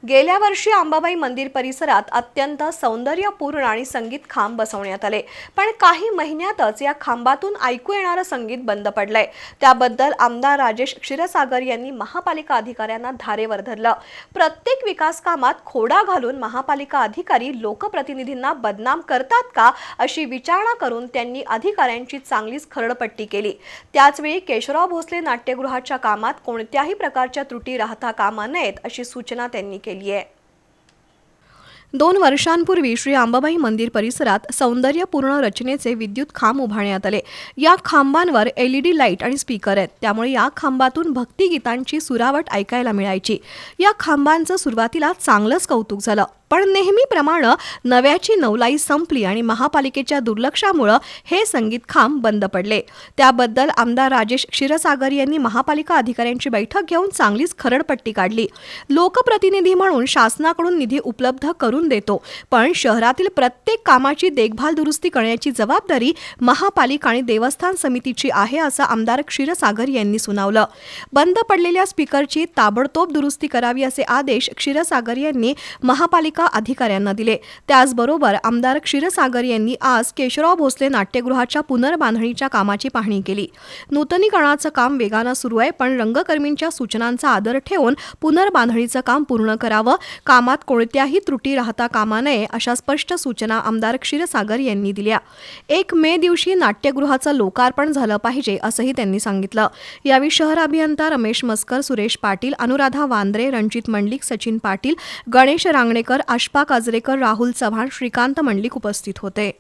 गेल्या वर्षी अंबाबाई मंदिर परिसरात अत्यंत सौंदर्यपूर्ण आणि संगीत खांब बसवण्यात आले, पण काही महिन्यातच या खांबातून ऐकू येणारं संगीत बंद पडलंय। त्याबद्दल आमदार राजेश क्षीरसागर यांनी महापालिका अधिकाऱ्यांना धारेवर धरलं। प्रत्येक विकास कामात खोडा घालून महापालिका अधिकारी लोकप्रतिनिधींना बदनाम करतात का अशी विचारणा करून त्यांनी अधिकाऱ्यांची चांगलीच खरडपट्टी केली। त्याचवेळी केशवराव भोसले नाट्यगृहाच्या कामात कोणत्याही प्रकारच्या त्रुटी राहता कामा नयेत अशी सूचना त्यांनी केली आहे। 2 वर्षांपूर्वी श्री अंबाबाई मंदिर परिसरात सौंदर्यपूर्ण रचनेचे विद्युत खांब उभारण्यात आले। या खांबांवर LED लाईट आणि स्पीकर आहेत, त्यामुळे या खांबातून भक्तिगीतांची सुरावट ऐकायला मिळायची। या खांबांचं सुरुवातीला चांगलंच कौतुक झालं, पण नेहमीप्रमाणे नव्याची नवलाई संपली आणि महापालिकेच्या दुर्लक्षामुळे हे संगीत खांब बंद पडले। त्याबद्दल आमदार राजेश क्षीरसागर यांनी महापालिका अधिकाऱ्यांची बैठक घेऊन चांगलीच खरडपट्टी काढली। लोकप्रतिनिधी म्हणून शासनाकडून निधी उपलब्ध करून देतो, पण शहरातील प्रत्येक कामाची देखभाल दुरुस्ती करण्याची जबाबदारी महापालिका आणि देवस्थान समितीची आहे, असं आमदार क्षीरसागर यांनी सुनावलं। बंद पडलेल्या स्पीकरची ताबडतोब दुरुस्ती करावी असे आदेश क्षीरसागर यांनी महापालिका अधिकाऱ्यांना दिले। त्याचबरोबर आमदार क्षीरसागर यांनी आज केशवराव भोसले नाट्यगृहाच्या पुनर्बांधणीच्या कामाची पाहणी केली। नूतनीकरणाचं काम वेगानं सुरू आहे, पण रंगकर्मींच्या सूचनांचा आदर ठेवून पुनर्बांधणीचं काम पूर्ण करावं। कामात कोणत्याही त्रुटी राहता कामा नये अशा स्पष्ट सूचना आमदार क्षीरसागर यांनी दिल्या। 1 मे दिवशी नाट्यगृहाचं लोकार्पण झालं पाहिजे असंही त्यांनी सांगितलं। यावेळी शहर अभियंता रमेश मस्कर, सुरेश पाटील, अनुराधा वांद्रे, रणजित मंडलिक, सचिन पाटील, गणेश रांगणेकर, आशफाक आजरेकर, राहुल चव्हाण, श्रीकांत मंडलिक उपस्थित होते।